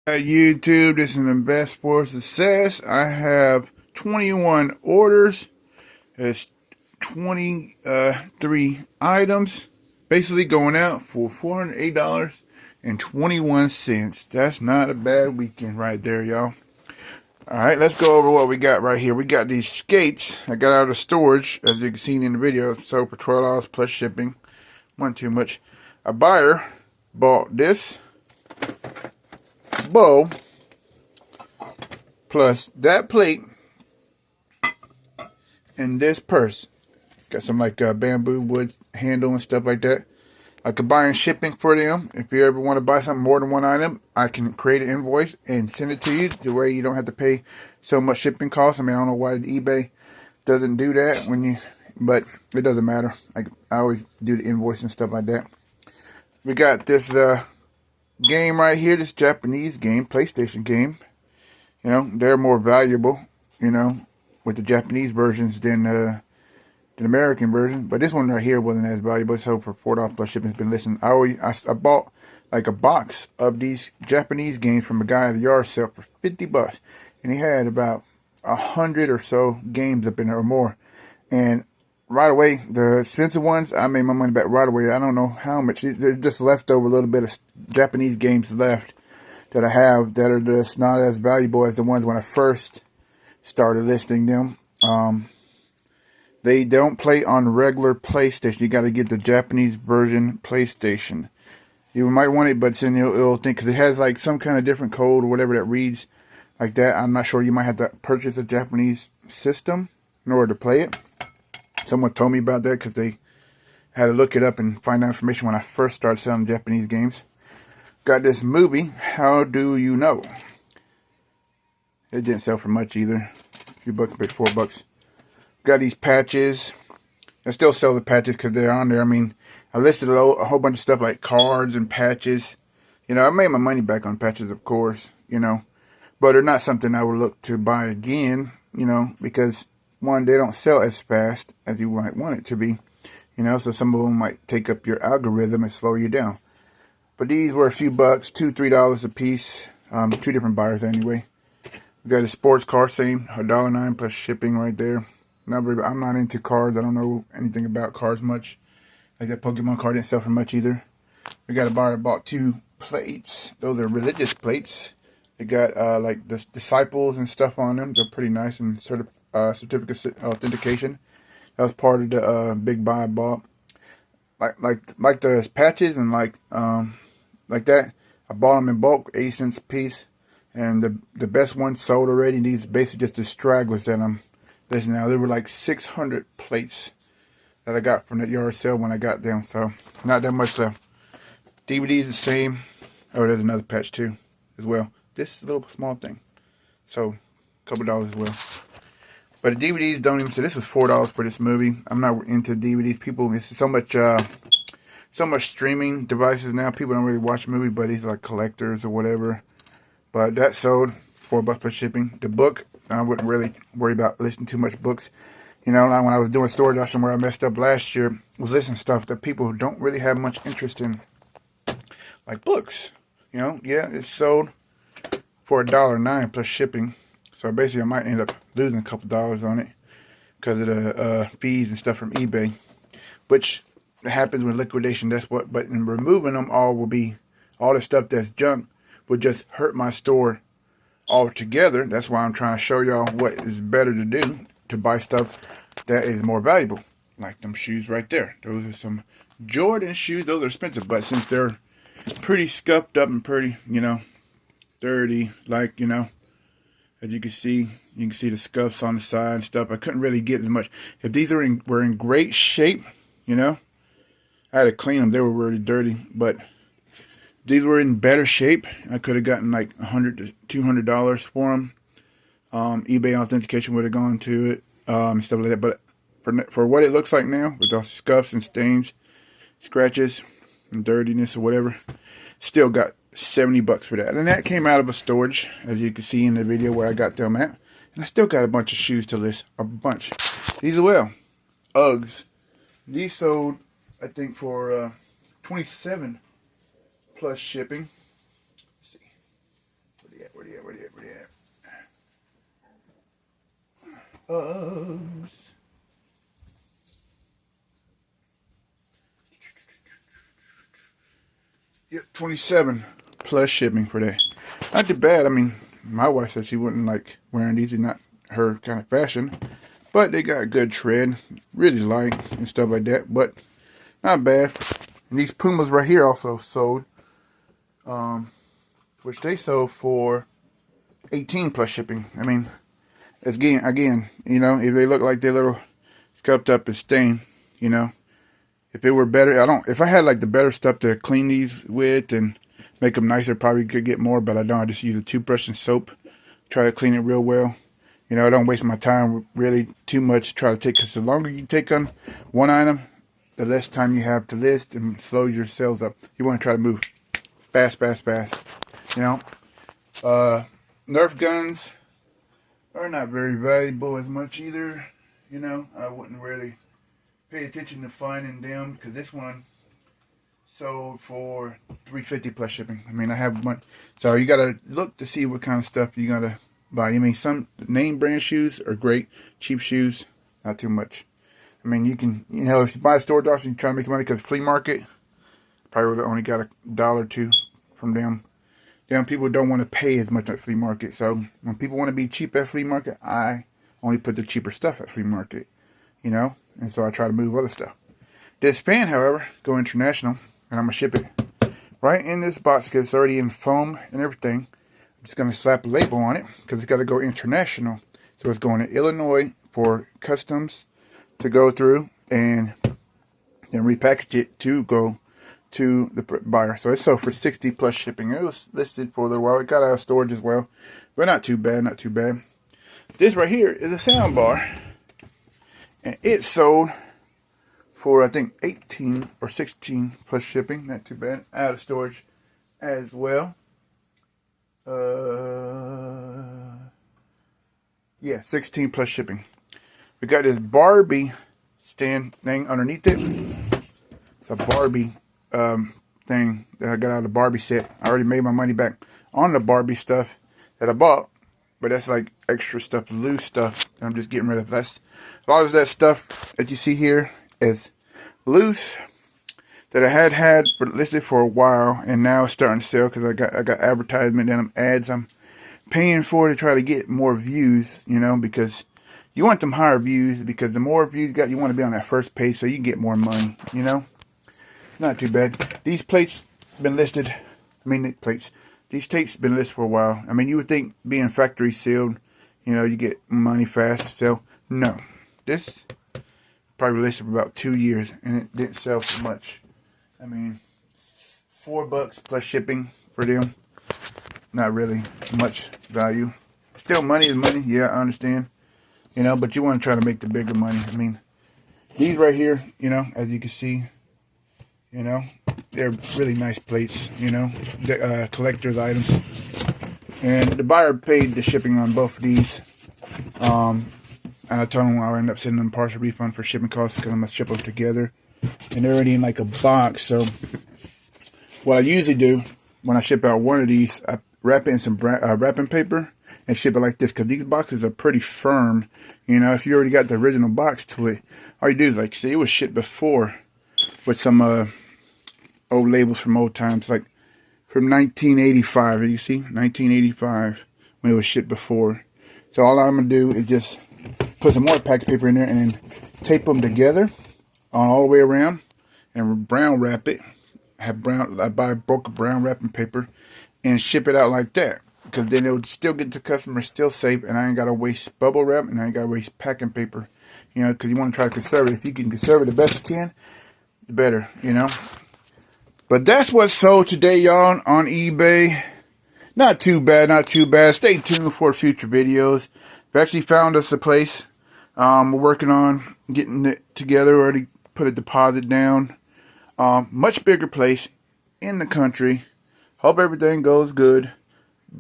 YouTube, this is Invest4Success. I have 21 orders. It's 23 items. Basically going out for $408.21. That's not a bad weekend right there, y'all. Alright, let's go over what we got right here. We got these skates I got out of storage, as you can see in the video. Sold for $12 plus shipping. Wasn't too much. A buyer bought this bow plus that plate and this purse. Got some like bamboo wood handle and stuff like that. I could buy in shipping for them. If you ever want to buy something more than one item, I can create an invoice and send it to you. The way you don't have to pay so much shipping costs. I mean, I don't know why eBay doesn't do that but it doesn't matter. I always do the invoice and stuff like that. We got this game right here, this Japanese game, PlayStation game. You know, they're more valuable, you know, with the Japanese versions than the American version. But this one right here wasn't as valuable, so for $4 plus shipping has been listed. I bought like a box of these Japanese games from a guy at a yard sale for 50 bucks. And he had about 100 or so games up in there or more. And right away, the expensive ones, I made my money back right away. I don't know how much. There's just leftover a little bit of Japanese games left that I have that are just not as valuable as the ones when I first started listing them. They don't play on regular PlayStation. You got to get the Japanese version PlayStation. You might want it, but then it'll think, because it has like some kind of different code or whatever that reads like that. I'm not sure. You might have to purchase a Japanese system in order to play it. Someone told me about that because they had to look it up and find out information when I first started selling Japanese games. Got this movie, How Do You Know? It didn't sell for much either. A few bucks, but $4. Got these patches. I still sell the patches because they're on there. I mean, I listed a whole bunch of stuff like cards and patches. You know, I made my money back on patches, of course, you know. But they're not something I would look to buy again, you know, because one, they don't sell as fast as you might want it to be, you know, so some of them might take up your algorithm and slow you down. But these were a few bucks, $2, $3 a piece, two different buyers anyway. We got a sports car, same, $1.09 plus shipping right there. I'm not into cards. I don't know anything about cards much. Like that Pokemon card didn't sell for much either. We got a buyer that bought 2 plates. Those are religious plates. They got like the disciples and stuff on them. They're pretty nice and certificate authentication. That was part of the big buy I bought. Like the patches and like that. I bought them in bulk, 80 cents a piece. And the best ones sold already. These basically just the stragglers that I'm listing now. There were like 600 plates that I got from the yard sale when I got them. So not that much left. DVDs the same. Oh, there's another patch too as well. This little small thing. So a couple dollars as well. But the DVDs don't even say this was $4 for this movie. I'm not into DVDs. People, it's so much streaming devices now. People don't really watch a movie, but these are like collectors or whatever. But that sold $4 plus shipping. The book, I wouldn't really worry about listening to too much books. You know, like when I was doing storage auction where I messed up last year, was listening to stuff that people who don't really have much interest in, like books. You know, yeah, it's sold for $1.09 plus shipping. So basically, I might end up losing a couple dollars on it because of the fees and stuff from eBay, which happens with liquidation. But in removing them all will be all the stuff that's junk would just hurt my store altogether. That's why I'm trying to show y'all what is better to do to buy stuff that is more valuable, like them shoes right there. Those are some Jordan shoes. Those are expensive, but since they're pretty scuffed up and pretty, you know, dirty, like, you know. As you can see the scuffs on the side and stuff. I couldn't really get as much. If these were in great shape, you know, I had to clean them. They were really dirty. But if these were in better shape, I could have gotten like $100 to $200 for them. eBay authentication would have gone to it, and stuff like that. But for what it looks like now, with all scuffs and stains, scratches, and dirtiness or whatever, still got 70 bucks for that. And that came out of a storage, as you can see in the video where I got them at. And I still got a bunch of shoes to list. A bunch. These as well. Uggs. These sold, I think, for $27 plus shipping. Let's see. Yep, 27 plus shipping for that. Not too bad. I mean, my wife said she wouldn't like wearing these, not her kind of fashion, but they got a good tread, really light and stuff like that, but not bad. And these Pumas right here also sold, which they sold for 18 plus shipping. I mean, it's again, you know, if they look like they're little scuffed up and stained, you know, if it were better, if I had like the better stuff to clean these with and make them nicer, probably could get more, but I don't. I just use a toothbrush and soap, try to clean it real well. You know, I don't waste my time really too much to try to take, because the longer you take on one item, the less time you have to list and slows your sales up. You want to try to move fast, fast, fast. You know, Nerf guns are not very valuable as much either. You know, I wouldn't really pay attention to finding them, because this one sold for $350 plus shipping. I mean, I have one, so you gotta look to see what kind of stuff you gotta buy. I mean, some name brand shoes are great, cheap shoes, not too much. I mean, you can, you know, if you buy a store doctor and you try to make money, because flea market, probably would have only got $1 or $2 from them. Them people don't want to pay as much at flea market. So when people want to be cheap at flea market, I only put the cheaper stuff at flea market, you know. And so I try to move other stuff. This fan, however, go international, and I'm gonna ship it right in this box because it's already in foam and everything. I'm just gonna slap a label on it because it's got to go international. So it's going to Illinois for customs to go through, and then repackage it to go to the buyer. So it's sold for 60 plus shipping. It was listed for a little while. It got out of storage as well, but not too bad, not too bad. This right here is a sound bar, and it sold for, I think, 18 or 16 plus shipping. Not too bad. Out of storage as well. Yeah, 16 plus shipping. We got this Barbie stand thing underneath it. It's a Barbie thing that I got out of the Barbie set. I already made my money back on the Barbie stuff that I bought, but that's like extra stuff, loose stuff that I'm just getting rid of. That's a lot of that stuff that you see here is loose that I had listed for a while, and now it's starting to sell because I got advertisement and ads I'm paying for to try to get more views, you know, because you want them higher views, because the more views you got, you want to be on that first page so you get more money, you know. Not too bad. These plates been listed. These tapes been listed for a while. I mean, you would think being factory sealed, you know, you get money fast. So no, this probably listed for about 2 years, and it didn't sell for much. I mean, $4 plus shipping for them. Not really much value. Still, money is money. Yeah, I understand. You know, but you want to try to make the bigger money. I mean, these right here, you know, as you can see, you know, they're really nice plates, you know, collector's items. And the buyer paid the shipping on both of these. And I told them I'll end up sending them partial refund for shipping costs because I'm going to ship them together. And they're already in like a box. So what I usually do when I ship out one of these, I wrap it in some wrapping paper and ship it like this, because these boxes are pretty firm. You know, if you already got the original box to it, all you do is, like, see, it was shipped before with some old labels from old times, like from 1985. You see, 1985 when it was shipped before. So all I'm gonna do is just put some more packaging paper in there and then tape them together on all the way around and brown wrap it. I buy a bulk of brown wrapping paper and ship it out like that, because then it would still get to customers, still safe, and I ain't gotta waste bubble wrap and I ain't gotta waste packing paper. You know, because you want to try to conserve it. If you can conserve it the best you can, the better, you know. But that's what's sold today, y'all, on eBay. Not too bad, not too bad. Stay tuned for future videos. We actually found us a place. We're working on getting it together. Already put a deposit down. Much bigger place in the country. Hope everything goes good.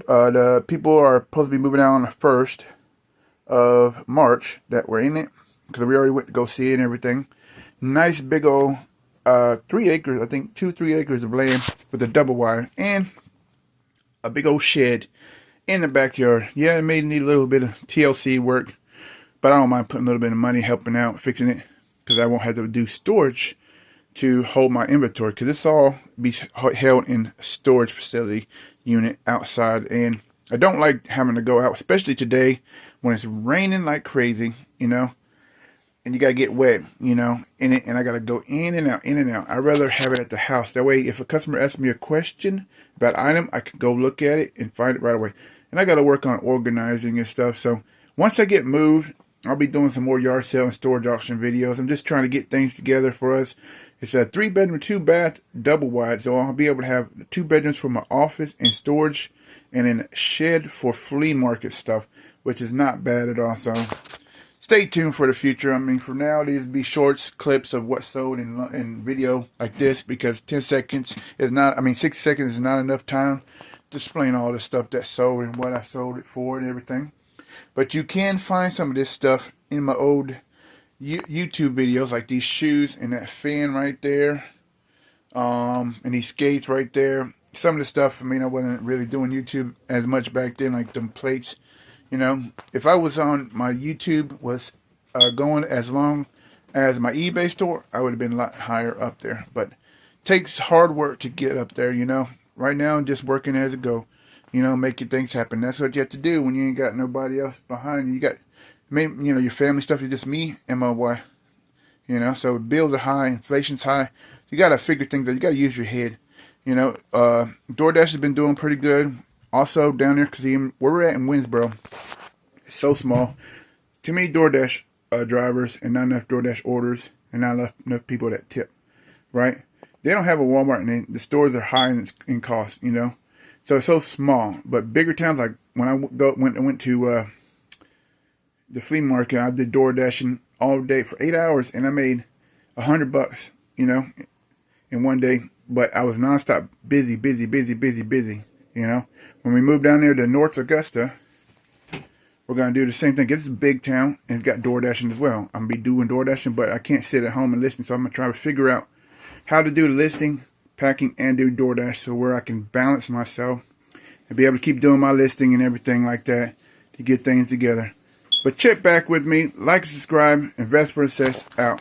The people are supposed to be moving out on the 1st of March that we're in it, because we already went to go see it and everything. Nice big old 3 acres, I think 2-3 acres of land with a double wide and a big old shed in the backyard. Yeah, it may need a little bit of TLC work, But I don't mind putting a little bit of money helping out, fixing it, because I won't have to do storage to hold my inventory, because this all be held in a storage facility unit outside. And I don't like having to go out, especially today when it's raining like crazy, you know, and you got to get wet, you know, in it, and I got to go in and out, in and out. I'd rather have it at the house. That way, if a customer asks me a question about an item, I can go look at it and find it right away. And I got to work on organizing and stuff. So once I get moved, I'll be doing some more yard sale and storage auction videos. I'm just trying to get things together for us. It's a 3-bedroom, 2-bath, double wide. So I'll be able to have 2 bedrooms for my office and storage, and then a shed for flea market stuff, which is not bad at all. So stay tuned for the future. I mean, for now, these will be shorts, clips of what sold in video like this, because 10 seconds is not, 6 seconds is not enough time to explain all the stuff that sold and what I sold it for and everything. But you can find some of this stuff in my old YouTube videos, like these shoes and that fan right there, and these skates right there. Some of the stuff, I wasn't really doing YouTube as much back then, like them plates. You know, if I was on my YouTube was going as long as my eBay store, I would have been a lot higher up there. But it takes hard work to get up there, you know. Right now, I'm just working as I go, you know, making things happen. That's what you have to do when you ain't got nobody else behind you. You got, you know, your family stuff is just me and my wife, you know. So bills are high, inflation's high. You got to figure things out. You got to use your head, you know. DoorDash has been doing pretty good. Also down there, because where we're at in Winsboro, it's so small. Too many DoorDash drivers and not enough DoorDash orders, and not enough people that tip, right? They don't have a Walmart, and the stores are high in cost, you know. So it's so small. But bigger towns, like when I went to the flea market, I did DoorDashing all day for 8 hours, and I made $100, you know, in one day. But I was nonstop busy, you know. When we moved down there to North Augusta, we're going to do the same thing. It's a big town, and it's got DoorDashing as well. I'm going to be doing DoorDashing, but I can't sit at home and listen, so I'm going to try to figure out how to do the listing, packing, and do DoorDash, so where I can balance myself and be able to keep doing my listing and everything like that to get things together. But check back with me, like and subscribe. Invest4Success out.